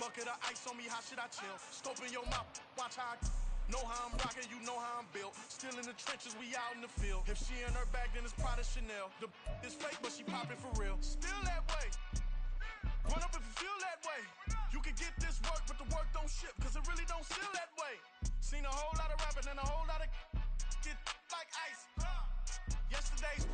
Bucket of ice on me, how should I chill? Scope in your mouth, watch how I know how I'm rocking, you know how I'm built. Still in the trenches, we out in the field. If she in her bag, then it's Prada Chanel. The is fake, but she popping for real. Still that way. Run up if you feel that way. You can get this work, but the work don't ship, cause it really don't feel that way. Seen a whole lot of rapping and a whole lot of get like ice.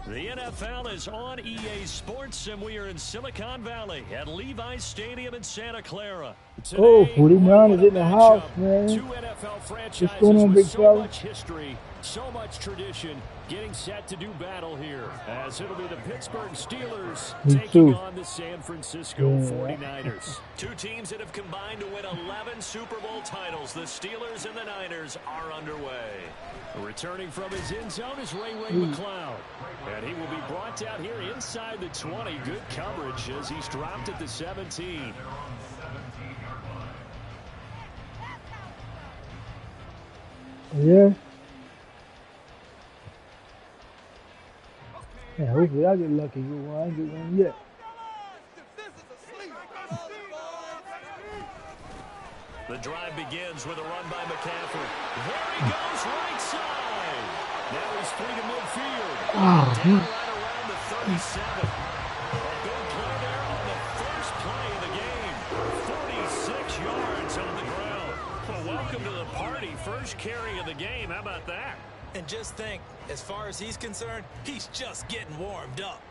The NFL is on EA Sports, and we are in Silicon Valley at Levi's Stadium in Santa Clara. Today, 49 is in the house, man. Two NFL franchises with so much history, so much tradition, getting set to do battle here, as it'll be the Pittsburgh Steelers taking on the San Francisco 49ers. Two teams that have combined to win 11 Super Bowl titles. The Steelers and the Niners are underway. Returning from his end zone is Ray McCloud. And he will be brought out here inside the 20. Good coverage as he's dropped at the 17. Yeah. Yeah, hopefully I get lucky. I ain't get one yet. The drive begins with a run by McCaffrey. There he goes, right side. Now he's free to midfield. Down right around the 37. A big play there on the first play of the game. 46 yards on the ground. Well, welcome to the party. First carry of the game. How about that? And just think, as far as he's concerned, he's just getting warmed up.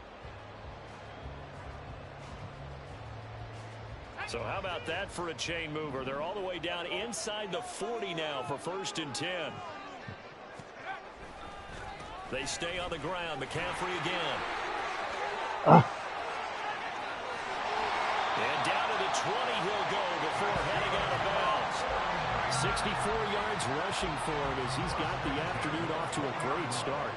So how about that for a chain mover? They're all the way down inside the 40 now for 1st and 10. They stay on the ground. McCaffrey again. And down to the 20 he'll go before heading out of bounds. 64 yards rushing for him as he's got the afternoon off to a great start.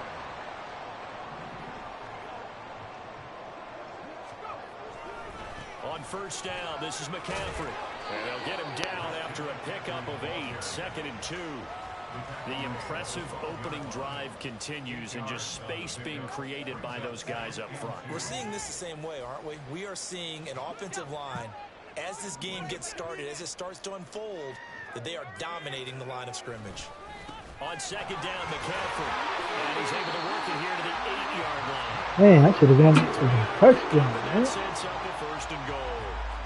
On first down, this is McCaffrey. And they'll get him down after a pickup of 8, 2nd and 2. The impressive opening drive continues and just space being created by those guys up front. We're seeing this the same way, aren't we? We are seeing an offensive line, as this game gets started, as it starts to unfold, that they are dominating the line of scrimmage. On 2nd down, McCaffrey. And he's able to work it here to the 8-yard line. Man, I should have gone to the touchdown. That sets up a 1st and goal.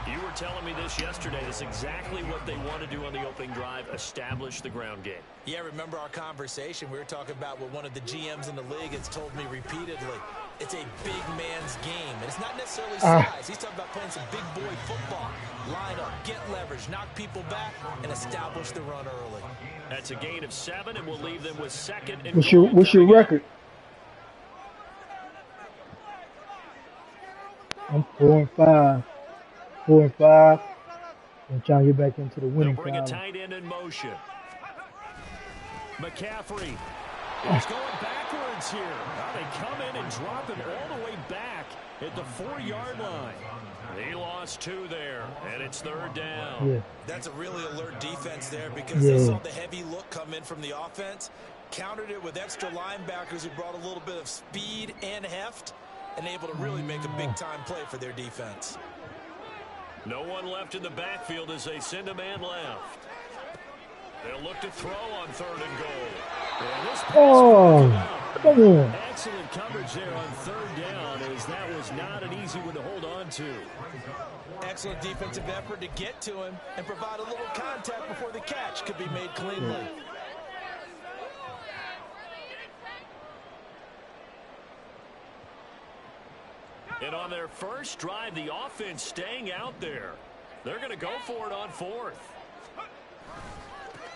You were telling me this yesterday. That's exactly what they want to do on the opening drive, establish the ground game. Yeah, remember our conversation? We were talking about what one of the GMs in the league has told me repeatedly. It's a big man's game, and it's not necessarily size. He's talking about playing some big boy football. Line up, get leverage, knock people back, and establish the run early. That's a gain of 7, and we'll leave them with 2nd and goal. What's your record? I'm 4-5. 4-5. I'm trying to get back into the winning column. Bring a tight end in motion. McCaffrey. He's going backwards here. Now they come in and drop him all the way back at the 4-yard line. He lost 2 there, and it's 3rd down. Yeah. That's a really alert defense there because they saw the heavy look come in from the offense, countered it with extra linebackers who brought a little bit of speed and heft, and able to really make a big-time play for their defense. No one left in the backfield as they send a man left. They'll look to throw on 3rd and goal. And this pass come on. Excellent coverage there on 3rd down, as that was not an easy one to hold on to. Excellent defensive effort to get to him and provide a little contact before the catch could be made cleanly. And on their first drive, the offense staying out there. They're going to go for it on 4th.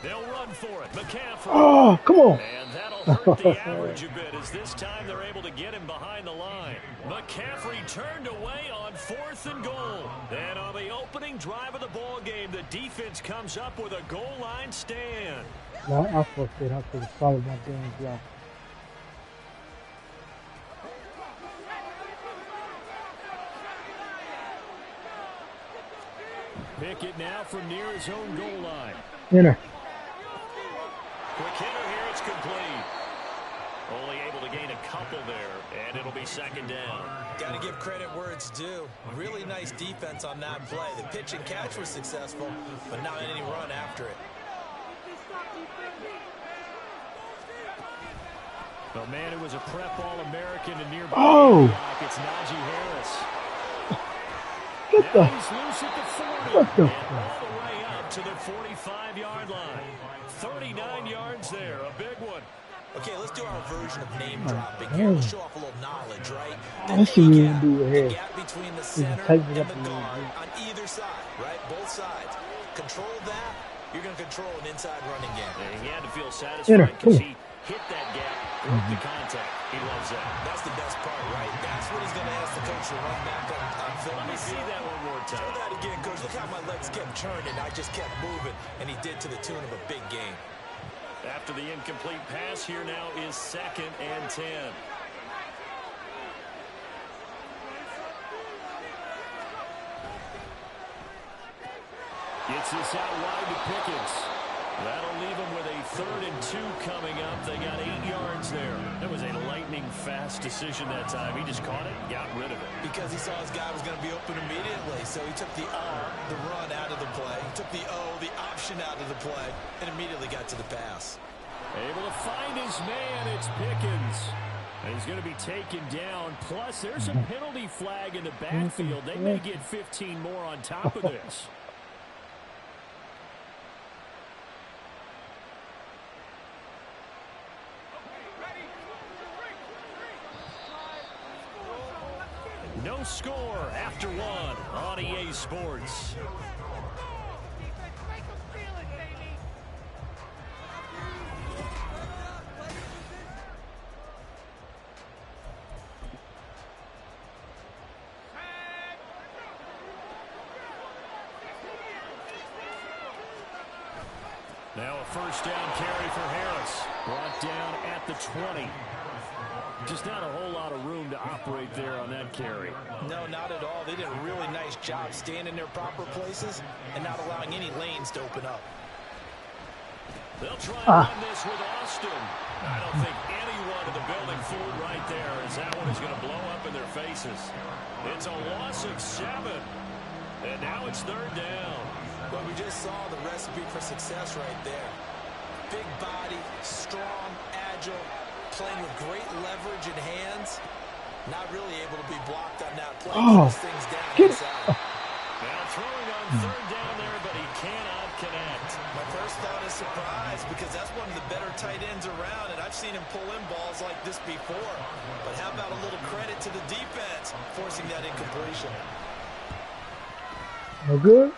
They'll run for it. McCaffrey. Oh, come on. And that'll hurt the average a bit, as this time they're able to get him behind the line. McCaffrey turned away on 4th and goal. And on the opening drive of the ball game, the defense comes up with a goal line stand. No, I fucked it. I could have followed my damn block. Pickett now from near his own goal line. Enter. Quick hitter here, it's complete. Only able to gain a couple there, and it'll be second down. Got to give credit where it's due. Really nice defense on that play. The pitch and catch was successful, but not any run after it. The man who was a prep All-American and nearby. Oh! It's Najee Harris. Get the... He's loose at the 40. What the... And all the way up to the 45-yard line. 39 yards there, a big one. Okay, let's do our version of name dropping here. We'll show off a little knowledge, right? Let's see what we can do with The here. gap between the center tighten and it the up a little guard bit. on either side, right? Both sides. Control that, you're going to control an inside running game. And he had to feel satisfied because he hit that gap, broke the contact. He loves that. That's the best part, right? That's what he's going to ask the coach to run back on film. Let me see that one more time. Do that again, coach. Look how my legs kept turning. I just kept moving, and he did to the tune of a big game. After the incomplete pass, here now is 2nd and 10. Gets this out wide to Pickens. That'll leave him with a 3rd and 2 coming up. They got 8 yards there. That was a lightning-fast decision that time. He just caught it and got rid of it. Because he saw his guy was going to be open immediately, so he took the the run out of the play. He took the the option out of the play, and immediately got to the pass. Able to find his man, it's Pickens. And he's going to be taken down. Plus, there's a penalty flag in the backfield. They may get 15 more on top of this. No score after 1 on EA Sports. Now a first down carry for Harris. Brought down at the 20. Just not a whole lot of room to operate there on that carry. No, not at all. They did a really nice job staying in their proper places and not allowing any lanes to open up. They'll try and run this with Austin. I don't think anyone in the building fooled right there, as that one is going to blow up in their faces. It's a loss of 7. And now it's 3rd down. Well, we just saw the recipe for success right there. Big body, strong, agile, playing with great leverage in hands. Not really able to be blocked on that play. Things down inside. Now throwing on 3rd down there, but he cannot connect. My first thought is surprise, because that's one of the better tight ends around, and I've seen him pull in balls like this before. But how about a little credit to the defense forcing that incompletion? No good?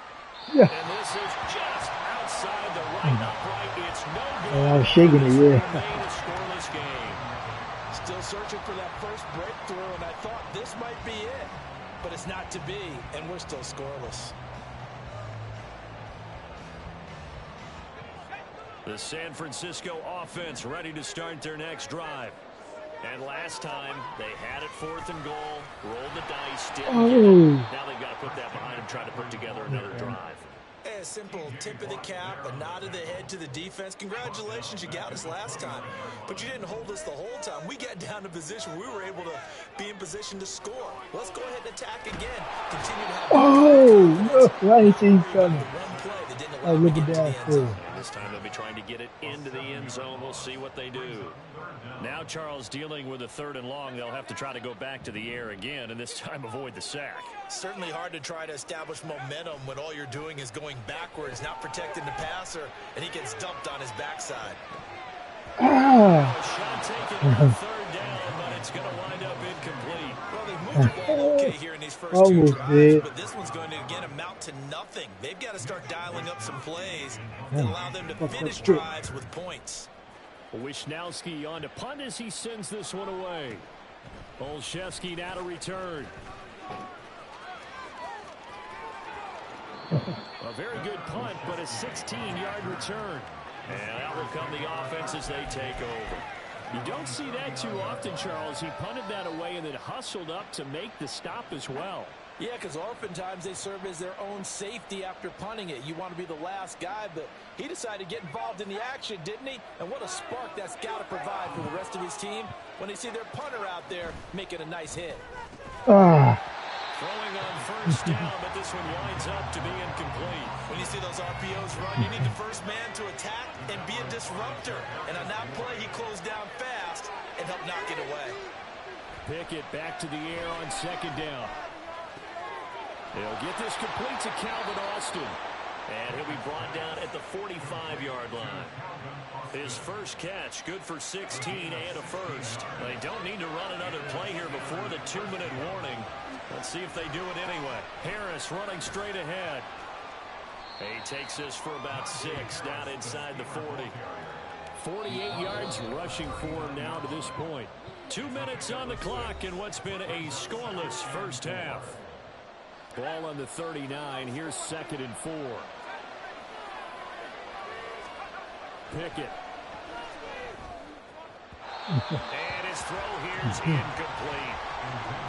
Yeah. And this is just outside the right upright. It's no good. I was shaking it, yeah. Remain a scoreless game. Still searching for that first breakthrough, and I thought this might be it. But it's not to be, and we're still scoreless. The San Francisco offense ready to start their next drive. And last time, they had it 4th and goal, rolled the dice, didn't get it. Now they've got to put that behind them, try to put together another drive. A simple tip of the cap, a nod of the head to the defense. Congratulations, you got us last time. But you didn't hold us the whole time. We got down to position where we were able to be in position to score. Let's go ahead and attack again. Continue to have no, I ain't seen coming. one play that didn't I allow was them to looking get to the end downstairs. zone. And this time they'll be trying to get it into the end zone. We'll see what they do. Now Charles dealing with a 3rd and long. They'll have to try to go back to the air again, and this time avoid the sack. Certainly hard to try to establish momentum when all you're doing is going backwards, not protecting the passer, and he gets dumped on his backside. Shot taken on 3rd down, but it's going to wind up incomplete. Well, they moved the ball okay here in these first 2 Almost drives, did. but this one's going to, again, amount to nothing. They've got to start dialing up some plays that allow them to finish drives with points. Wisnowski on to punt as he sends this one away. Olszewski now to return. A very good punt, but a 16-yard return. And out will come the offense as they take over. You don't see that too often, Charles. He punted that away and then hustled up to make the stop as well. Yeah, because oftentimes they serve as their own safety after punting it. You want to be the last guy, but he decided to get involved in the action, didn't he? And what a spark that's got to provide for the rest of his team when they see their punter out there making a nice hit. Throwing on first down, but this one winds up to be incomplete. When you see those RPOs run, you need the first man to attack and be a disruptor. And on that play, he closed down fast and helped knock it away. Pickett back to the air on second down. He'll get this complete to Calvin Austin. And he'll be brought down at the 45-yard line. His first catch, good for 16 and a first. They don't need to run another play here before the 2-minute warning. Let's see if they do it anyway. Harris running straight ahead. He takes this for about 6 down inside the 40. 48 yards rushing for him now to this point. 2 minutes on the clock in what's been a scoreless first half. Ball on the 39. Here's 2nd and 4. Pickett. And his throw here is incomplete.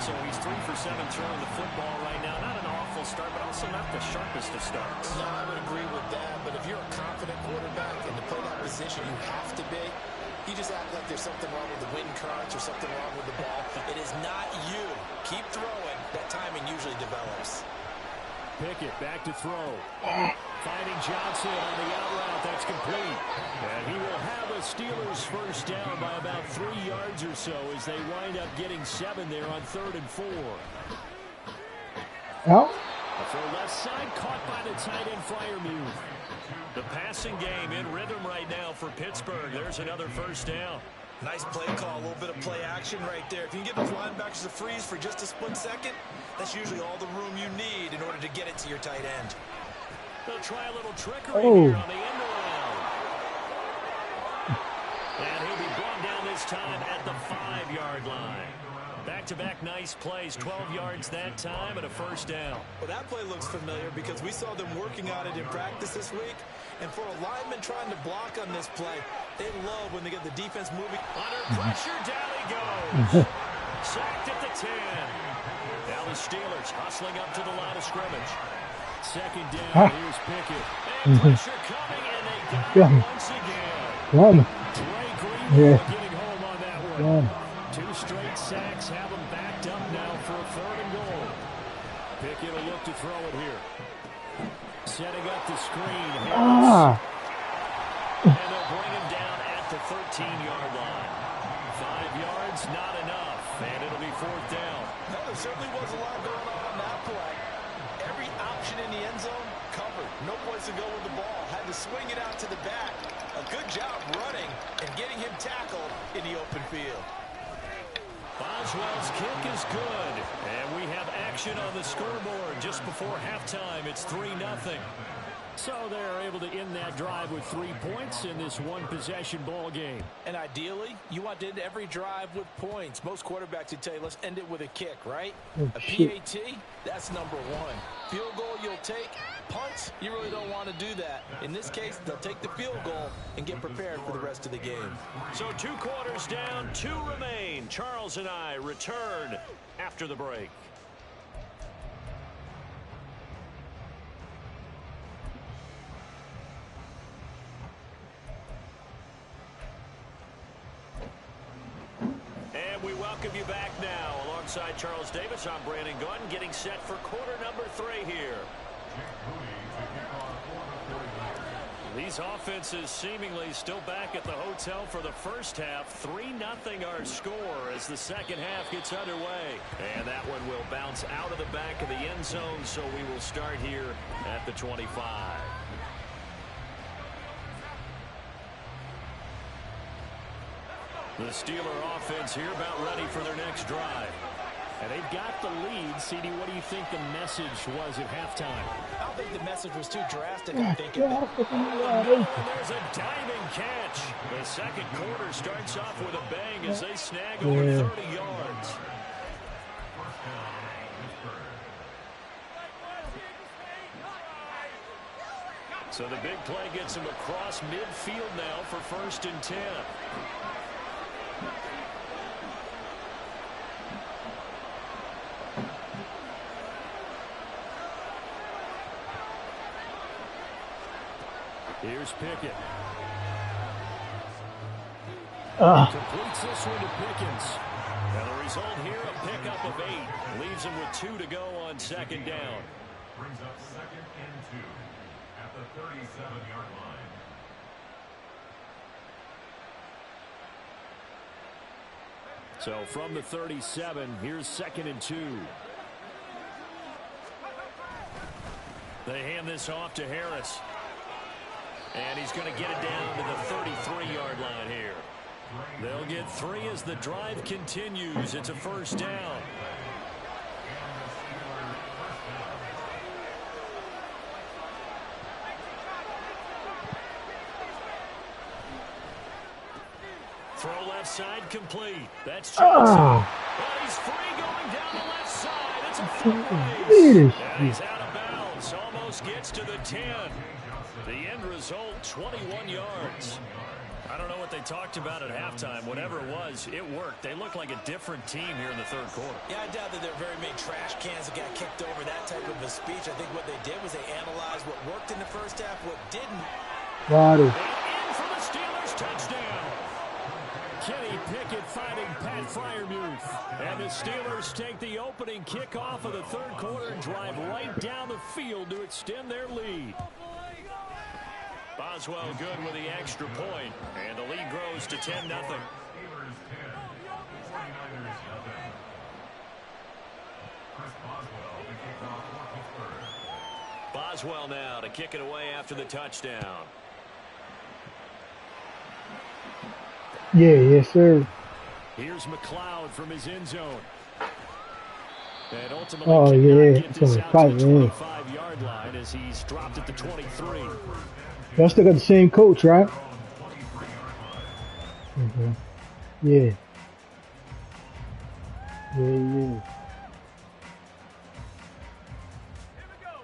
So he's 3 for 7 throwing the football right now. Not an awful start, but also not the sharpest of starts. No, I would agree with that. But if you're a confident quarterback and to play that position, you have to be. You just act like there's something wrong with the wind currents or something wrong with the ball. It is not you. Keep throwing. That timing usually develops. Pickett back to throw. Finding Johnson on the out route. That's complete. And he will have a Steelers first down by about 3 yards or so as they wind up getting 7 there on 3rd and 4. Out. For left side, caught by the tight end Freiermuth. The passing game in rhythm right now for Pittsburgh. There's another first down. Nice play call, a little bit of play action right there. If you can give those linebackers a freeze for just a split second, that's usually all the room you need in order to get it to your tight end. They'll try a little trickery here on the end around. And he'll be brought down this time at the 5-yard line. Back-to-back nice plays, 12 yards that time and a first down. Well, that play looks familiar because we saw them working on it in practice this week. And for a lineman trying to block on this play, they love when they get the defense moving. Under pressure, down he goes. Sacked at the 10. Now the Steelers hustling up to the line of scrimmage. Second down, here's Pickett. And pressure coming, and they got it once again. Trey Greenwood getting home on that one. 2 straight sacks have him backed up now for a 3rd and goal. Pickett will look to throw it here. Setting up the screen. And they'll bring him down at the 13-yard line. 5 yards, not enough. And it'll be 4th down. No, there certainly was a lot going on that play. Every option in the end zone covered. No place to go with the ball. Had to swing it out to the back. A good job running and getting him tackled in the open field. Boswell's kick is good. And we have action on the scoreboard just before halftime. It's 3-0. So they're able to end that drive with 3 points in this one-possession ball game. And ideally, you want to end every drive with points. Most quarterbacks would tell you, let's end it with a kick, right? A PAT, that's number 1. Field goal you'll take. Punts, you really don't want to do that. In this case, they'll take the field goal and get prepared for the rest of the game. So 2 quarters down, 2 remain. Charles and I return after the break. And we welcome you back now. Alongside Charles Davis, I'm Brandon Gunn, getting set for quarter number 3 here. These offenses seemingly still back at the hotel for the first half. 3-0 our score as the second half gets underway. And that one will bounce out of the back of the end zone, so we will start here at the 25. The Steeler offense here about ready for their next drive. And they've got the lead. CD, what do you think the message was at halftime? I don't think the message was too drastic. I think there's a diving catch. The second quarter starts off with a bang as they snag over 30 yards. So the big play gets him across midfield now for 1st and 10. Here's Pickett. Completes this one to Pickens. And the result here, a pickup of 8. Leaves him with 2 to go on second down. Brings up 2nd and 2 at the 37-yard line. So from the 37, here's 2nd and 2. They hand this off to Harris. And he's going to get it down to the 33-yard line here. They'll get 3 as the drive continues. It's a first down. Throw left side complete. That's Johnson. And he's free going down the left side. It's a foot race. And he's out of bounds. Almost gets to the 10. The end result, 21 yards. I don't know what they talked about at halftime. Whatever it was, it worked. They look like a different team here in the third quarter. Yeah, I doubt that there are very many trash cans that got kicked over, that type of a speech. I think what they did was they analyzed what worked in the first half, what didn't. Got it. In for the Steelers touchdown. Kenny Pickett fighting Pat Freiermuth. And the Steelers take the opening kickoff of the third quarter and drive right down the field to extend their lead. Boswell good with the extra point, and the lead grows to 10-0. Boswell now to kick it away after the touchdown. Yes, sir. Here's McLeod from his end zone. And ultimately get this out to the 25-yard line as he's dropped at the 23. Y'all still got the same coach, right? Okay. Yeah.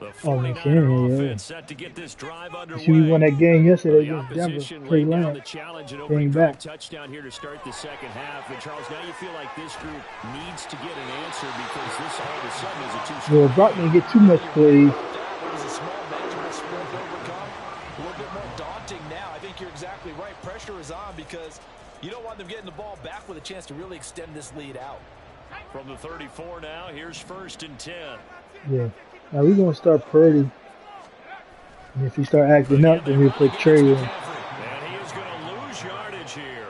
The 49er offense set to get this drive underway. See, we won that game yesterday against Denver. Opposition laid down the challenge and opening drive touchdown here to start the second half. And Charles, now you feel like this group needs to get an answer because this all of a sudden is a two-score. Well, Brock didn't get too much plays. It was a small benchmark spread to overcome. A little bit more daunting now. I think you're exactly right. Pressure is on because you don't want them getting the ball back with a chance to really extend this lead out. From the 34 now, here's 1st and 10. Yeah. Now we're going to start Purdy. And if he start acting up, then we'll put Trey in. And he is going to lose yardage here.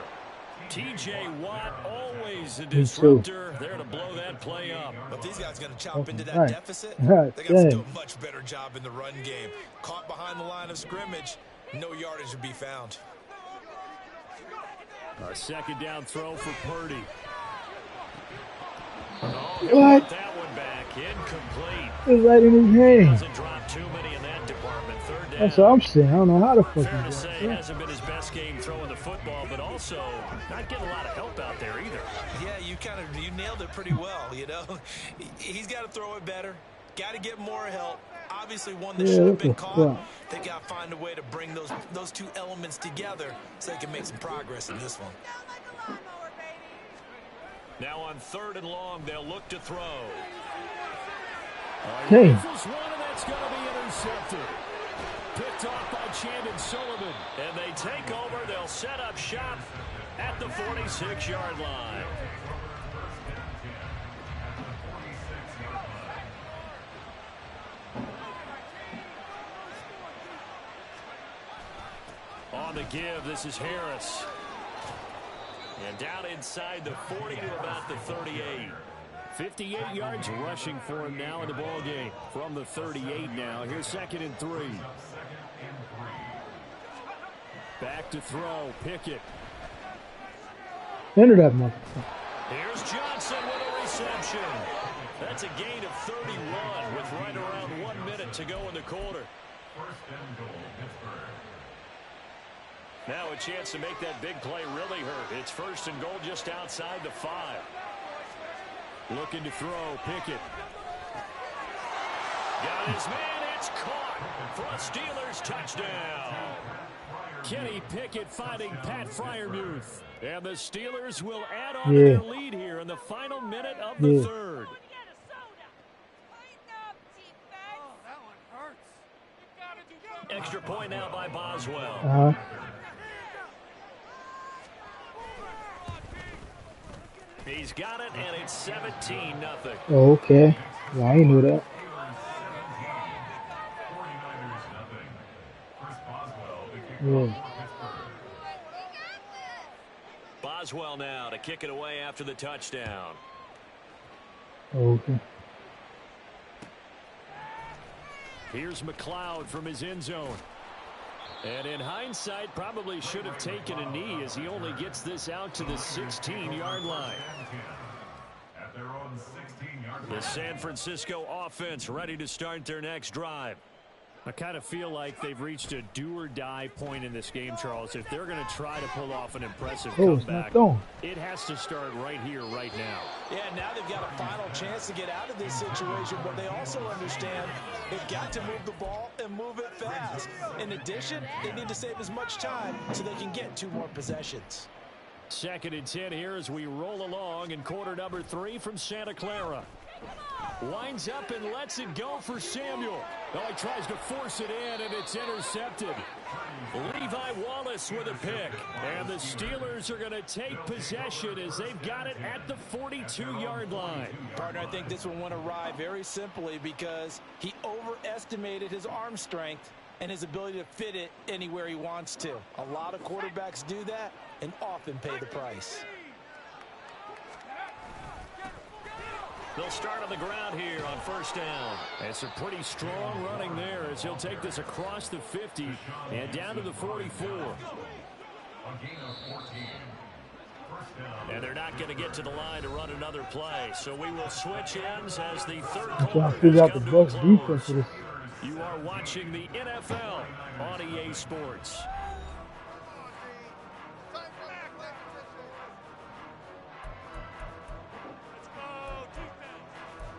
T.J. Watt, always a disruptor. There to blow that play up. But these guys going to chop into that deficit. They got to do a much better job in the run game. Caught behind the line of scrimmage, no yardage to be found. A second down throw for Purdy. What? That one back, incomplete. It's right in his hand. Doesn't drop too many in that department. Third down. That's what I'm saying. I don't know how the fuck Fair to say, it hasn't been his best game throwing the football, but also not getting a lot of help out there either. Yeah, you nailed it pretty well, you know. He's got to throw it better. Got to get more help. Obviously one that should have been caught. They got to find a way to bring those two elements together so they can make some progress in this one. Now on 3rd and long, they'll look to throw. Hey. That's going to be intercepted. Picked off by Chandon Sullivan. And they take over. They'll set up shop at the 46-yard line. On the give, this is Harris. And down inside the 40 to about the 38. 58 yards rushing for him now in the ball game. From the 38 now. Here's 2nd and 3. Back to throw. Pickett. Enter that motherfucker. Here's Johnson with a reception. That's a gain of 31 with right around 1 minute to go in the quarter. Now a chance to make that big play really hurt. It's 1st and goal just outside the 5. Looking to throw. Pickett. Got his man. It's caught for a Steelers touchdown. Kenny Pickett fighting Pat Freiermuth. And the Steelers will add on to their lead here in the final minute of the third. extra point now by Boswell. He's got it, and it's 17-0. Oh, okay. Yeah, I knew that. Yeah. Boswell now to kick it away after the touchdown. Okay. Here's McLeod from his end zone. And in hindsight, probably should have taken a knee as he only gets this out to the 16-yard line. The San Francisco offense ready to start their next drive. I kind of feel like they've reached a do-or-die point in this game, Charles. If they're going to try to pull off an impressive comeback, it has to start right here, right now. Yeah, now they've got a final chance to get out of this situation, but they also understand they've got to move the ball and move it fast. In addition, they need to save as much time so they can get 2 more possessions. 2nd and 10 here as we roll along in quarter number 3 from Santa Clara. Winds up and lets it go for Samuel. Oh, he tries to force it in, and it's intercepted. Levi Wallace with a pick. And the Steelers are going to take possession as they've got it at the 42-yard line. Partner, I think this one went awry very simply because he overestimated his arm strength and his ability to fit it anywhere he wants to. A lot of quarterbacks do that and often pay the price. They'll start on the ground here on 1st down. And some pretty strong running there as he'll take this across the 50 and down to the 44. And they're not going to get to the line to run another play. So we will switch ends as the third quarter figure out the Bucs defense for this. You are watching the NFL on EA Sports.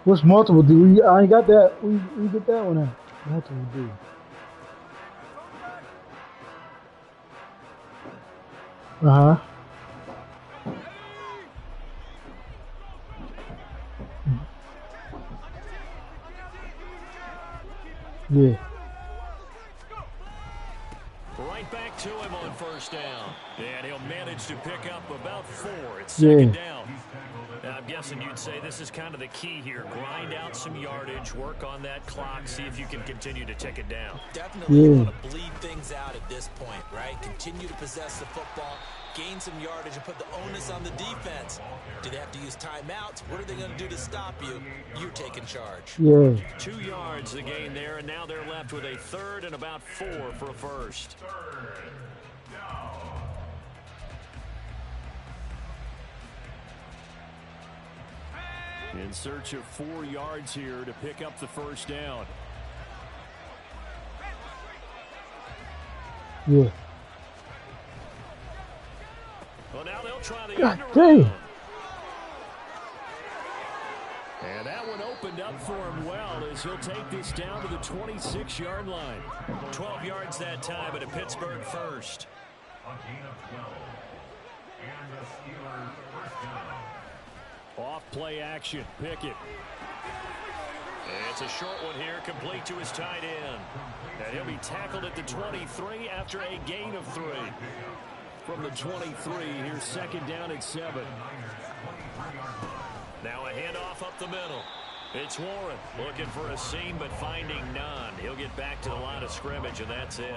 What's multiple D? I ain't got that. We get that one out. Multiple D. Yeah. Right back to him on 1st down. And he'll manage to pick up about 4. It's 2nd down. I'm guessing you'd say this is kind of the key here. Grind out some yardage, work on that clock, see if you can continue to tick it down. Definitely want to bleed things out at this point, right? Continue to possess the football, gain some yardage, and put the onus on the defense. Do they have to use timeouts? What are they going to do to stop you? You're taking charge. 2 yards the gain there, and now they're left with a 3rd and about 4 for a first. In search of 4 yards here to pick up the 1st down. Yeah. Well, now they'll try the God end dang. around. And that one opened up for him well as he'll take this down to the 26-yard line. 12 yards that time at a Pittsburgh first. A gain of 12. And the Steelers 1st down. Off play action, Pickett. It's a short one here, complete to his tight end. And he'll be tackled at the 23 after a gain of 3. From the 23, here's 2nd down at 7. Now a handoff up the middle. It's Warren looking for a seam but finding none. He'll get back to the line of scrimmage, and that's it.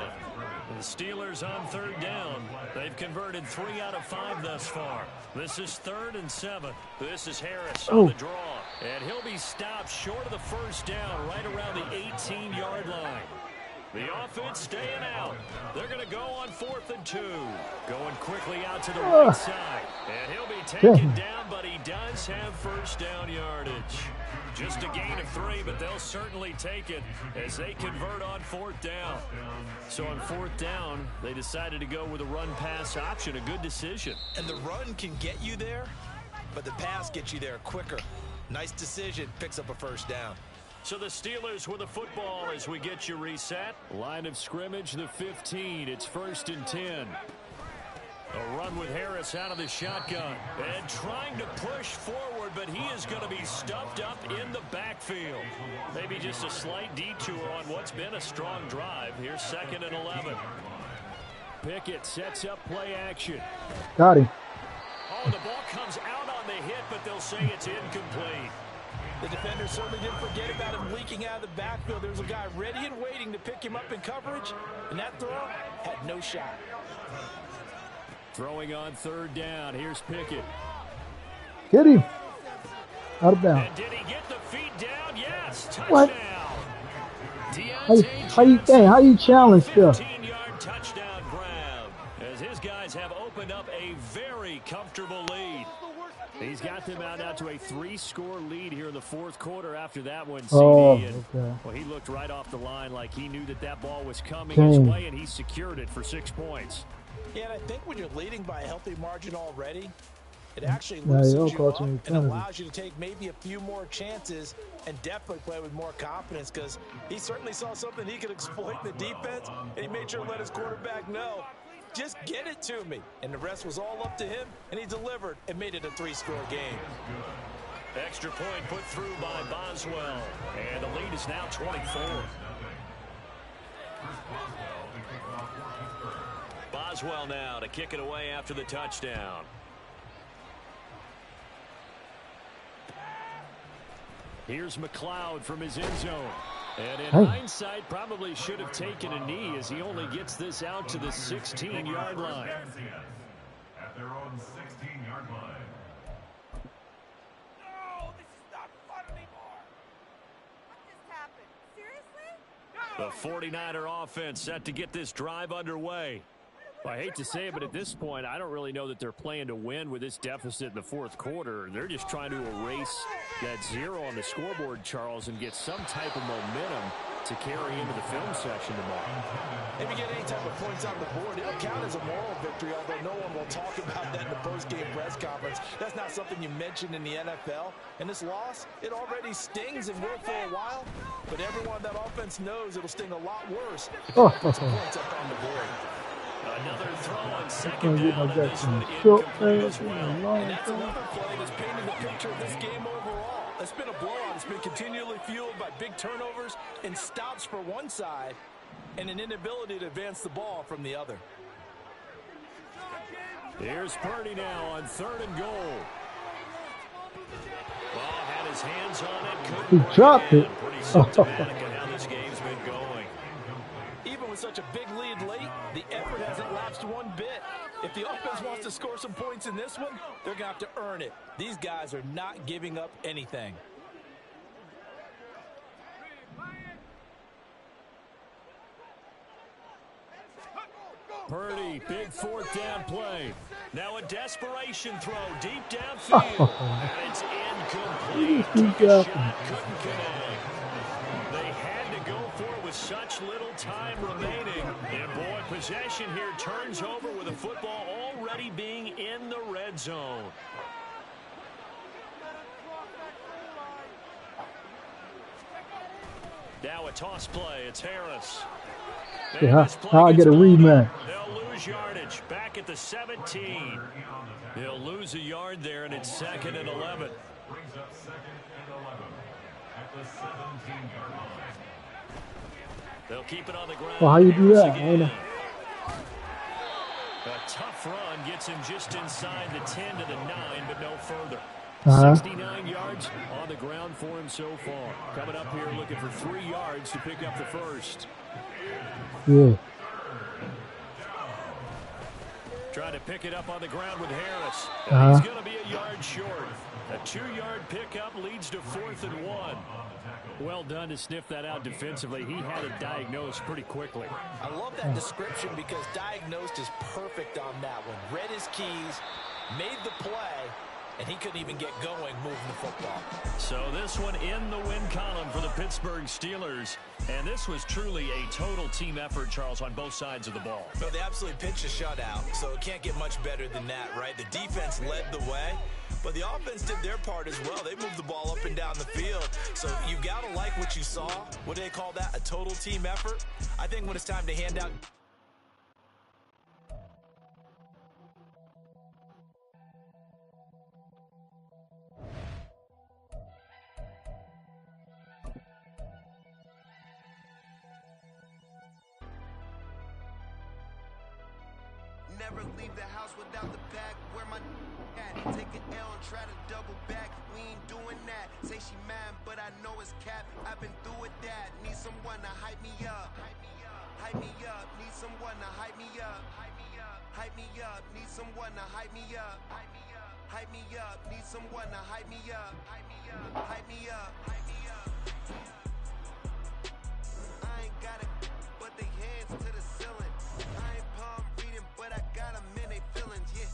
The Steelers on 3rd down. They've converted 3 out of 5 thus far. This is 3rd and 7. This is Harris on the draw. And he'll be stopped short of the 1st down right around the 18-yard line. The offense staying out. They're going to go on 4th and 2. Going quickly out to the right side. And he'll be taken down, but he does have 1st down yardage. Just a gain of 3, but they'll certainly take it as they convert on 4th down. So on 4th down, they decided to go with a run-pass option. A good decision. And the run can get you there, but the pass gets you there quicker. Nice decision. Picks up a 1st down. So the Steelers with the football as we get you reset. Line of scrimmage, the 15. It's 1st and 10. A run with Harris out of the shotgun. And trying to push forward, but he is going to be stuffed up in the backfield. Maybe just a slight detour on what's been a strong drive. Here's 2nd and 11. Pickett sets up play action. Got him. Oh, the ball comes out on the hit, but they'll say it's incomplete. The defender certainly didn't forget about him leaking out of the backfield. There's a guy ready and waiting to pick him up in coverage, and that throw had no shot. Throwing on 3rd down. Here's Pickett. Hit him. Out of bounds. And did he get the feet down? Yes. Touchdown. What? How you challenge stuff? 15-yard touchdown grab as his guys have opened up a very comfortable lead. He's got them out now to a 3-score lead here in the 4th quarter after that one. Okay. Well, he looked right off the line like he knew that ball was coming his way, and he secured it for 6 points. Yeah, and I think when you're leading by a healthy margin already, it actually loosens you up and allows you to take maybe a few more chances and definitely play with more confidence, because he certainly saw something he could exploit in the defense, and he made sure to let his quarterback know, just get it to me. And the rest was all up to him, and he delivered and made it a 3-score game. Extra point put through by Boswell, and the lead is now 24. Boswell now to kick it away after the touchdown. Here's McLeod from his end zone. And in hindsight, probably should have taken a knee as he only gets this out to the 16-yard line. At their own 16-yard line. No, this is not fun anymore. What just happened? Seriously? The 49er offense set to get this drive underway. Well, I hate to say it, but at this point, I don't really know that they're playing to win with this deficit in the 4th quarter. They're just trying to erase that 0 on the scoreboard, Charles, and get some type of momentum to carry into the film section tomorrow. If you get any type of points on the board, it'll count as a moral victory, although no one will talk about that in the post-game press conference. That's not something you mention in the NFL. And this loss, it already stings and will for a while, but everyone that offense knows it'll sting a lot worse if you put some points up on the board. Another throw on 2nd down, and this one incomplete as well. And that's another play that's painting the picture of this game overall. It's been a blowout. It's been continually fueled by big turnovers and stops for one side and an inability to advance the ball from the other. Here's Purdy now on 3rd and goal. Ball had his hands on it. He dropped it. Pretty symptomatic of how this game's been going. Even with such a big lead late, the effort hasn't lapsed one bit. If the offense wants to score some points in this one, they're going to have to earn it. These guys are not giving up anything. Purdy, big 4th down play. Now a desperation throw deep downfield. And it's incomplete. Took a shot, couldn't connect. They had to go for it with such little time remaining. And boy, possession here turns over with the football already being in the red zone. Now a toss play. It's Harris. Yeah, how I get a rematch. They'll lose yardage back at the 17. They'll lose a yard there, and it's 2nd and 11. Brings up 2nd and 11 at the 17-yard line. They'll keep it on the ground. Well, how you do that? A tough run gets him just inside the 10 to the 9, but no further. 69 yards on the ground for him so far. Coming up here looking for 3 yards to pick up the first. Yeah. Trying to pick it up on the ground with Harris. He's going to be a yard short. A 2-yard pickup leads to 4th and 1. Well done to sniff that out defensively. He had it diagnosed pretty quickly. I love that description because diagnosed is perfect on that one. Read his keys, made the play, and he couldn't even get going moving the football. So this one in the win column for the Pittsburgh Steelers. And this was truly a total team effort, Charles, on both sides of the ball. No, they absolutely pitched a shutout, so it can't get much better than that, right? The defense led the way, but the offense did their part as well. They moved the ball up and down the field. So you got to like what you saw. What do they call that? A total team effort? I think when it's time to hand out Never leave the house without the bag. Where my at? Take an L and try to double back. We ain't doing that. Say she mad, but I know it's cap. I've been through with that. Need someone to hype me up. Hype me up. Need someone to hype me up. Hype me up. Need someone to hype me up. Hype me up. Need someone to hype me up. Hype me up. Hype me up. Hype me up. I ain't got it, but they hands to the ceiling. I ain't palm reading, but I got them in they feelings. Yeah.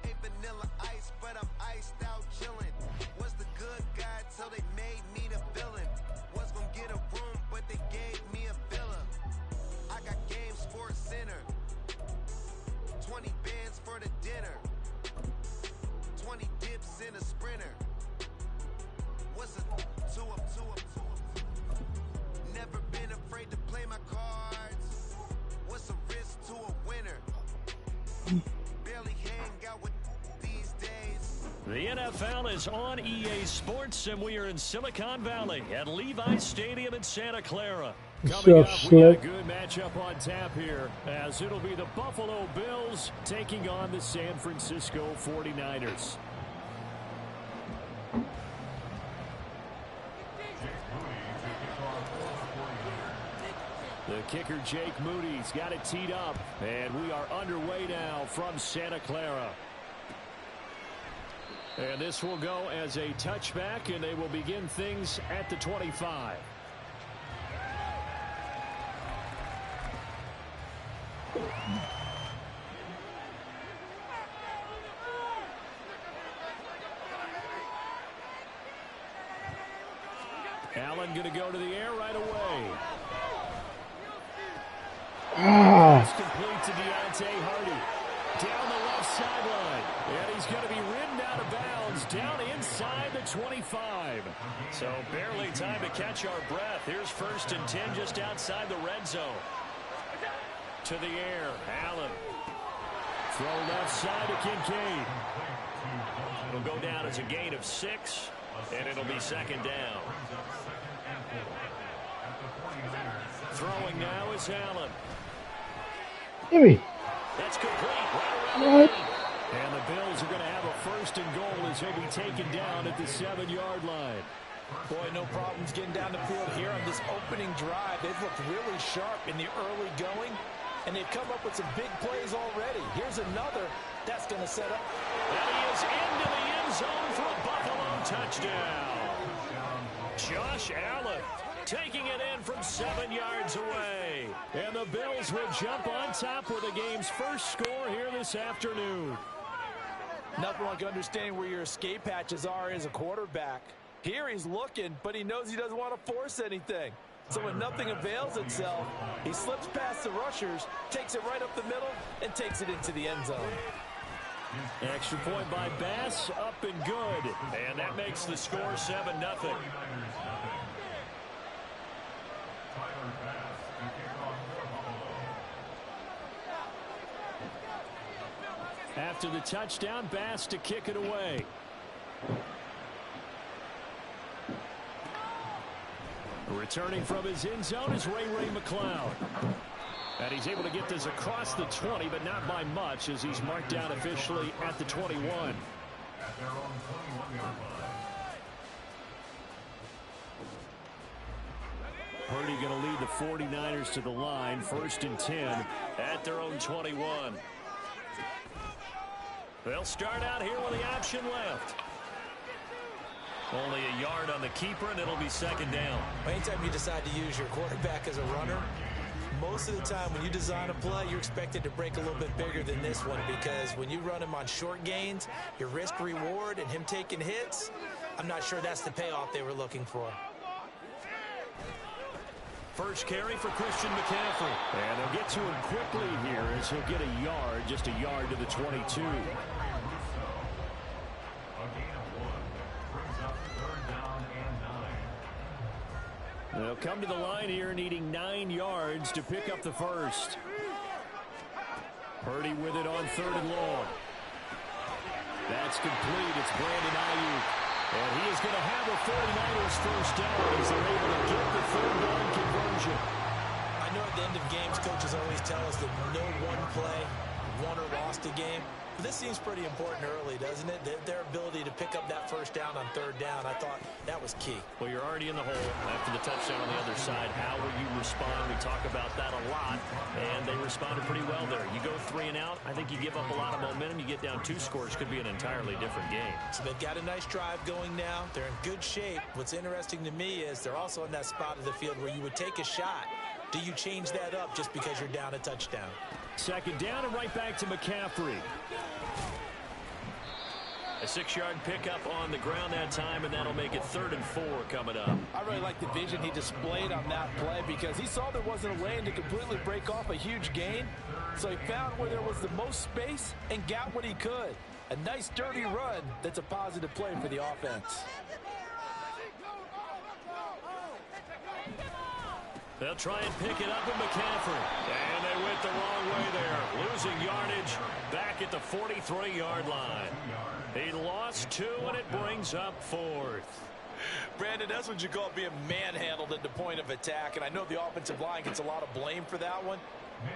Ain't vanilla ice, but I'm iced out chillin'. Was the good guy till they made me the villain. Was gonna get a room, but they gave me a villa. I got Game Sports Center. 20 bands for the dinner. 20 dips in a sprinter. What's a two up? Never been afraid to play my cards. What's a risk to a winner? Barely hang out with these days. The NFL is on EA Sports, and we are in Silicon Valley at Levi's Stadium in Santa Clara. Coming up, we got a good matchup on tap here, as it'll be the Buffalo Bills taking on the San Francisco 49ers. The kicker, Jake Moody's got it teed up, and we are underway now from Santa Clara. And this will go as a touchback, and they will begin things at the 25. Allen going to go to the air right away. It's complete to Deontay Hardy. Down the left sideline. And he's going to be ridden out of bounds down inside the 25. So barely time to catch our breath. Here's 1st and 10 just outside the red zone. To the air, Allen. Throw left side to Kincaid. It'll go down as a gain of 6, and it'll be 2nd down. Throwing now is Allen. Gimme. That's complete. Right around the line. And the Bills are going to have a 1st and goal as he'll be taken down at the 7-yard line. Boy, no problems getting down the field here on this opening drive. They've looked really sharp in the early going, and they've come up with some big plays already. Here's another that's going to set up. And he is into the end zone for a Buffalo touchdown. Josh Allen taking it in from 7 yards away. And the Bills will jump on top with the game's first score here this afternoon. Nothing like understanding where your escape hatches are as a quarterback. Here he's looking, but he knows he doesn't want to force anything. So when nothing avails itself, he slips past the rushers, takes it right up the middle, and takes it into the end zone. Extra point by Bass, up and good. And that makes the score 7-0. After the touchdown, Bass to kick it away. Returning from his end zone is Ray McCloud. And he's able to get this across the 20, but not by much, as he's marked down officially at the 21. Purdy going to lead the 49ers to the line, 1st and 10 at their own 21. They'll start out here with the option left. Only a yard on the keeper, and it'll be 2nd down. Anytime you decide to use your quarterback as a runner, most of the time when you design a play, you're expected to break a little bit bigger than this one, because when you run him on short gains, your risk-reward and him taking hits, I'm not sure that's the payoff they were looking for. First carry for Christian McCaffrey. And they'll get to him quickly here as he'll get a yard, just a yard to the 22. They'll come to the line here needing 9 yards to pick up the first. Purdy with it on 3rd and long. That's complete. It's Brandon Ayuk. And he is going to have a 49ers first down as they're able to get the third down conversion. I know at the end of games, coaches always tell us that no one play won or lost a game. But this seems pretty important early, doesn't it? Their ability to pick up that first down on third down, I thought that was key. Well, you're already in the hole after the touchdown on the other side. How will you respond? We talk about that a lot, and they responded pretty well there. You go 3 and out, I think you give up a lot of momentum. You get down 2 scores, could be an entirely different game. So they've got a nice drive going now. They're in good shape. What's interesting to me is they're also in that spot of the field where you would take a shot. Do you change that up just because you're down a touchdown? Second down and right back to McCaffrey. A 6-yard pickup on the ground that time, and that'll make it 3rd and 4 coming up. I really like the vision he displayed on that play because he saw there wasn't a lane to completely break off a huge gain. So he found where there was the most space and got what he could. A nice dirty run that's a positive play for the offense. They'll try and pick it up with McCaffrey. And they went the wrong way there. Losing yardage back at the 43-yard line. He lost 2, and it brings up 4th. Brandon, that's what you call being manhandled at the point of attack. And I know the offensive line gets a lot of blame for that one.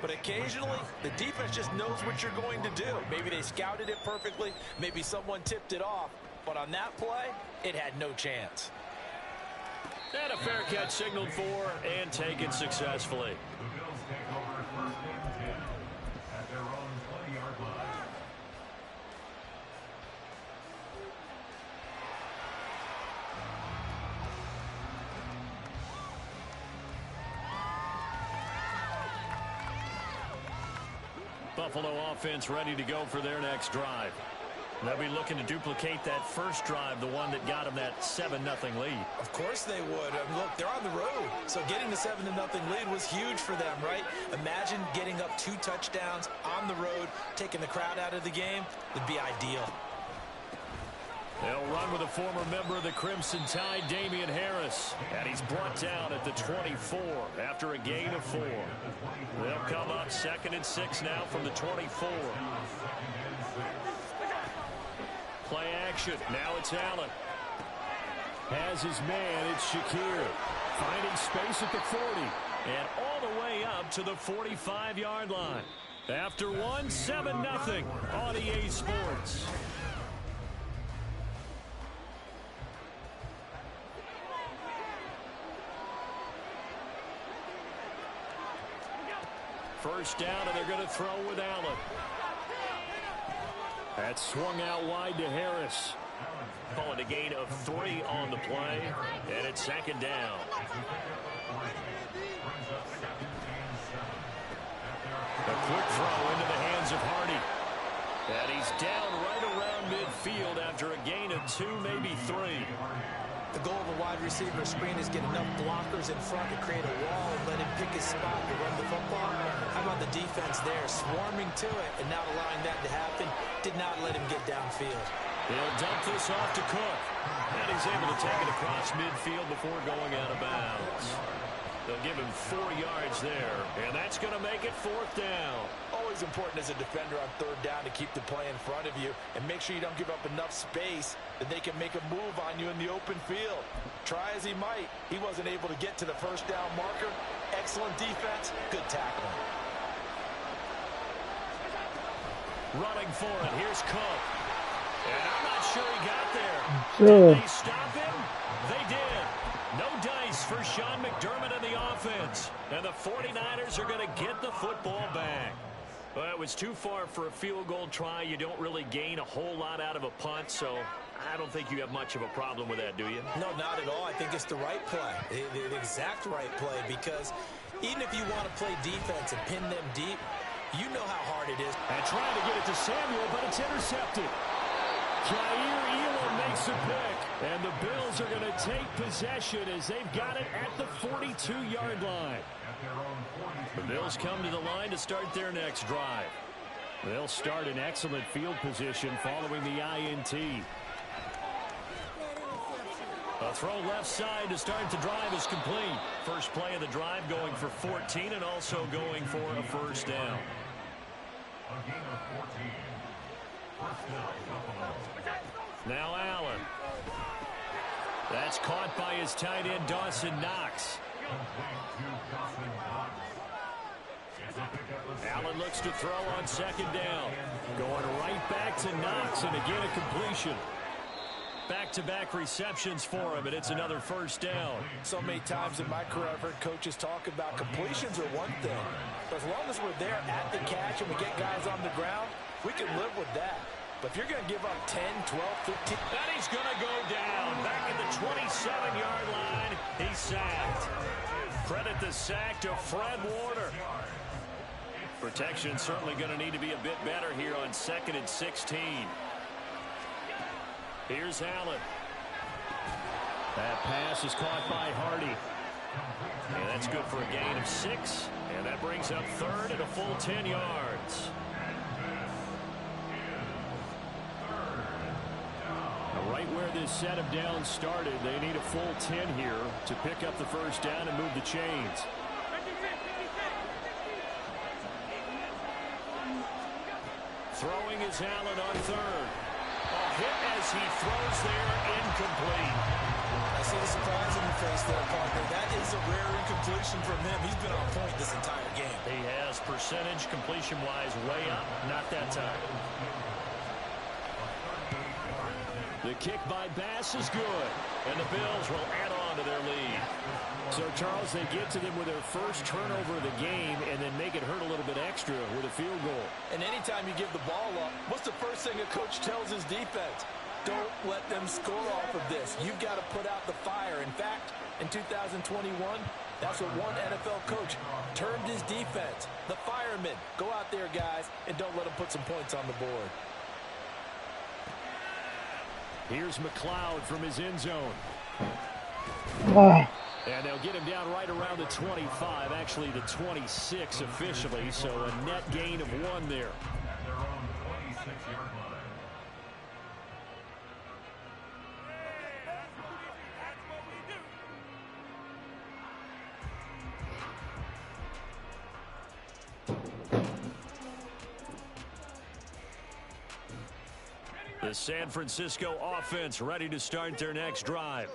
But occasionally, the defense just knows what you're going to do. Maybe they scouted it perfectly. Maybe someone tipped it off. But on that play, it had no chance. And a fair catch signaled for and taken successfully. The Bills take over 1st and 10 at their own 20-yard line. Buffalo offense ready to go for their next drive. They'll be looking to duplicate that first drive, the one that got them that 7-0 lead. Of course they would. I mean, look, they're on the road. So getting the 7-0 lead was huge for them, right? Imagine getting up 2 touchdowns on the road, taking the crowd out of the game. Would be ideal. They'll run with a former member of the Crimson Tide, Damian Harris. And he's brought down at the 24 after a gain of 4. They'll come up 2nd and 6 now from the 24. Play action. Now it's Allen. Has his man. It's Shakir. Finding space at the 40. And all the way up to the 45-yard line. After 1, 7-0 on EA Sports. First down, and they're going to throw with Allen. That swung out wide to Harris. Calling a gain of 3 on the play, and it's 2nd down. A quick throw into the hands of Hardy. And he's down right around midfield after a gain of 2, maybe 3. The goal of a wide receiver screen is get enough blockers in front to create a wall and let him pick his spot to run the football. How about the defense there, swarming to it and not allowing that to happen? Did not let him get downfield. He'll dump this off to Cook. And he's able to take it across midfield before going out of bounds. They'll give him 4 yards there, and that's going to make it 4th down. Always important as a defender on 3rd down to keep the play in front of you and make sure you don't give up enough space that they can make a move on you in the open field. Try as he might, he wasn't able to get to the first down marker. Excellent defense, good tackling. Running for it, here's Cook. And I'm not sure he got there. Sure. Did they stop him? They did. No dice for Sean McDermott and the offense. And the 49ers are going to get the football back. Well, it was too far for a field goal try. You don't really gain a whole lot out of a punt, so I don't think you have much of a problem with that, do you? No, not at all. I think it's the right play, the exact right play, because even if you want to play defense and pin them deep, you know how hard it is. And trying to get it to Samuel, but it's intercepted. Jair Elam makes a pick, and the Bills are going to take possession as they've got it at the 42-yard line. The Bills come to the line to start their next drive. They'll start in excellent field position following the INT. A throw left side to start the drive is complete. First play of the drive going for 14 and also going for a first down. A gain of 14. First down, Buffalo. Now Allen. That's caught by his tight end, Dawson Knox. Allen looks to throw on second down. Going right back to Knox, and again a completion. Back-to-back receptions for him, and it's another first down. So many times in my career I've heard coaches talk about completions are one thing. But as long as we're there at the catch and we get guys on the ground, we can live with that. But if you're going to give up 10, 12, 15... And he's going to go down. Back at the 27-yard line. He's sacked. Credit the sack to Fred Warner. Protection certainly going to need to be a bit better here on 2nd and 16. Here's Allen. That pass is caught by Hardy. And that's good for a gain of 6. And that brings up 3rd and a full 10 yards. Right where this set of downs started, they need a full 10 here to pick up the first down and move the chains. Throwing is Allen on 3rd. A hit as he throws there, incomplete. I see the surprise in your face there, partner. That is a rare incompletion from him. He's been on point this entire game. He has percentage completion-wise way up, not that time. The kick by Bass is good, and the Bills will add on to their lead. So, Charles, they get to them with their first turnover of the game and then make it hurt a little bit extra with a field goal. And anytime you give the ball up, what's the first thing a coach tells his defense? Don't let them score off of this. You've got to put out the fire. In fact, in 2021, that's what one NFL coach termed his defense. The firemen. Go out there, guys, and don't let them put some points on the board. Here's McLeod from his end zone. And they'll get him down right around the 25, actually the 26 officially, so a net gain of 1 there. The San Francisco offense ready to start their next drive.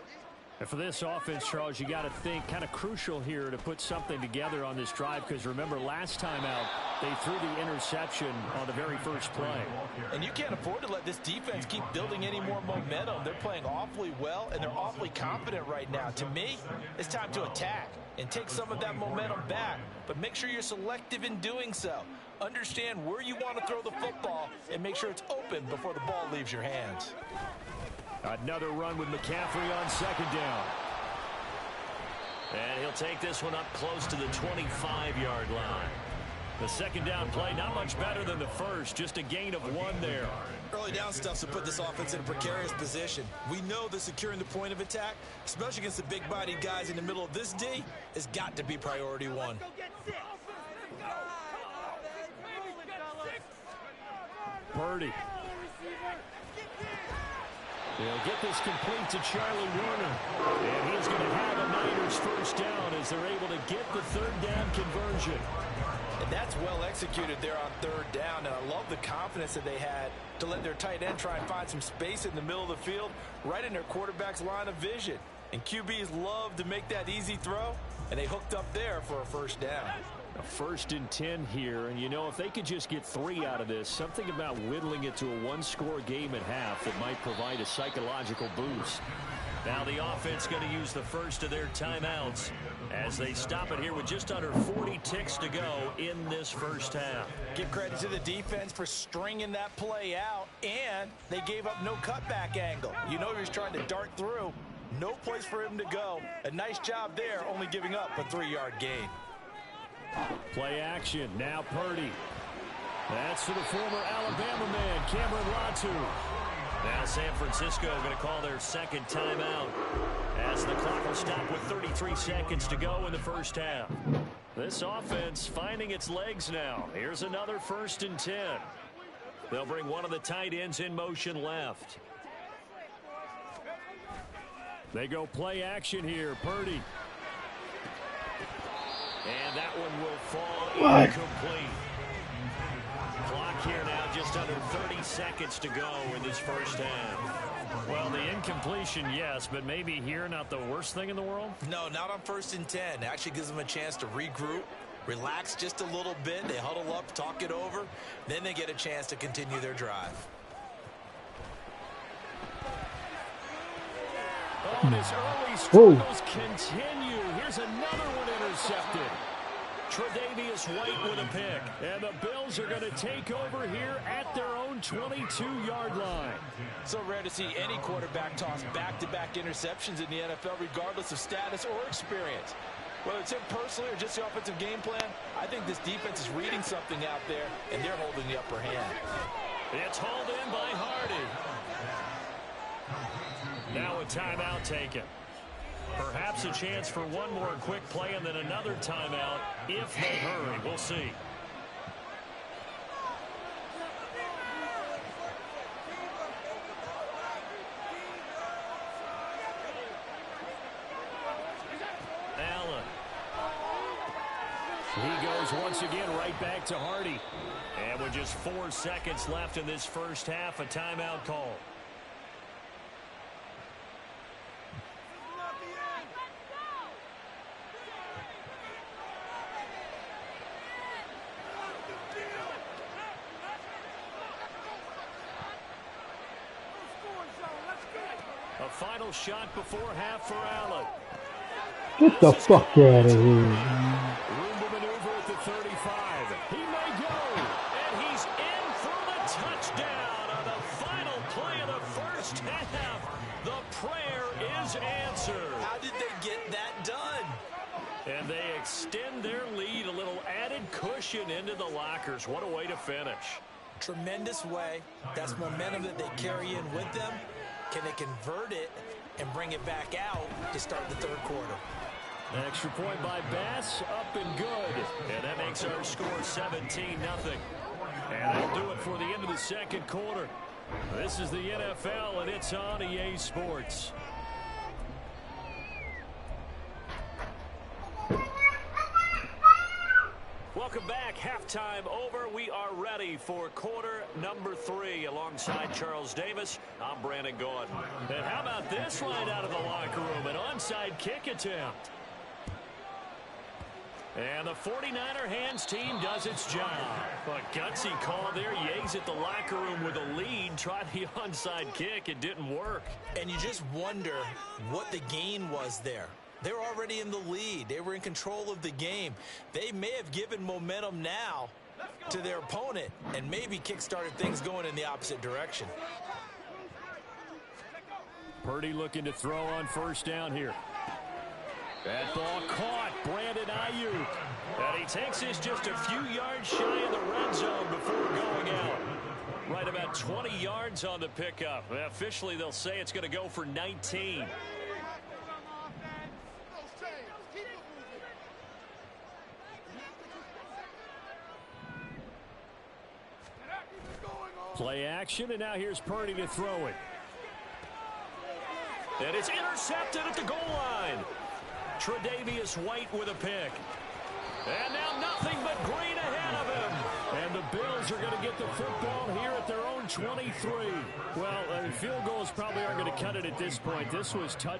And for this offense, Charles, you got to think kind of crucial here to put something together on this drive, because remember last time out they threw the interception on the very first play. And you can't afford to let this defense keep building any more momentum. They're playing awfully well, and they're awfully confident right now. To me, it's time to attack and take some of that momentum back, but make sure you're selective in doing so. Understand where you want to throw the football and make sure it's open before the ball leaves your hands. Another run with McCaffrey on second down. And he'll take this one up close to the 25-yard line. The second down play, not much better than the first, just a gain of 1 there. Early down stuff to put this offense in a precarious position. We know that securing the point of attack, especially against the big-bodied guys in the middle of this D, has got to be priority 1. Purdy. They'll get this complete to Charlie Warner. And he's going to have a Niners first down as they're able to get the third down conversion. And that's well executed there on third down. And I love the confidence that they had to let their tight end try and find some space in the middle of the field, right in their quarterback's line of vision. And QBs love to make that easy throw, and they hooked up there for a first down. A 1st and 10 here, and you know, if they could just get 3 out of this, something about whittling it to a 1-score game at half that might provide a psychological boost. Now the offense going to use the first of their timeouts as they stop it here with just under 40 ticks to go in this first half. Give credit to the defense for stringing that play out, and they gave up no cutback angle. You know he was trying to dart through. No place for him to go. A nice job there, only giving up a 3-yard gain. Play action. Now Purdy. That's to the former Alabama man, Cameron Latu. Now San Francisco going to call their second timeout as the clock will stop with 33 seconds to go in the first half. This offense finding its legs now. Here's another 1st and 10. They'll bring one of the tight ends in motion left. They go play action here. Purdy. And that one will fall incomplete. Clock here now just under 30 20 seconds to go in this first half. Well, the incompletion, yes, but maybe here not the worst thing in the world? No, not on 1st and 10. It actually gives them a chance to regroup, relax just a little bit. They huddle up, talk it over. Then they get a chance to continue their drive. Oh, his early struggles continue. Here's another one intercepted. Tre'Davious White with a pick. And the Bills are going to take over here at their own 22-yard line. So rare to see any quarterback toss back-to-back interceptions in the NFL, regardless of status or experience. Whether it's him personally or just the offensive game plan, I think this defense is reading something out there, and they're holding the upper hand. It's hauled in by Hardy. Now a timeout taken. Perhaps a chance for one more quick play and then another timeout if they hurry. We'll see. Allen. He goes once again right back to Hardy. And with just 4 seconds left in this first half, a timeout call. A final shot before half for Allen. Get the fuck out of here. Room to maneuver at the 35. He may go. And he's in for the touchdown on the final play of the first half. The prayer is answered. How did they get that done? And they extend their lead, a little added cushion into the lockers. What a way to finish. Tremendous way. That's momentum that they carry in with them. Can they convert it and bring it back out to start the third quarter? Extra point by Bass, up and good. And that makes our score 17-0. And that'll do it for the end of the second quarter. This is the NFL, and it's on EA Sports. Welcome back. Halftime over. We are ready for quarter number 3 alongside Charles Davis. I'm Brandon Gaudin. And how about this right out of the locker room? An onside kick attempt. And the 49er hands team does its job. A gutsy call there. Yates at the locker room with a lead. Tried the onside kick. It didn't work. And you just wonder what the gain was there. They were already in the lead. They were in control of the game. They may have given momentum now to their opponent and maybe kick-started things going in the opposite direction. Purdy looking to throw on first down here. That ball caught. Brandon Ayuk. And he takes this just a few yards shy of the red zone before going out. Right about 20 yards on the pickup. Officially, they'll say it's going to go for 19. Play action, and now here's Purdy to throw it. And it's intercepted at the goal line. Tre'Davious White with a pick. And now nothing but green ahead of him. And the Bills are going to get the football here at their own 23. Well, field goals probably aren't going to cut it at this point. This was touch.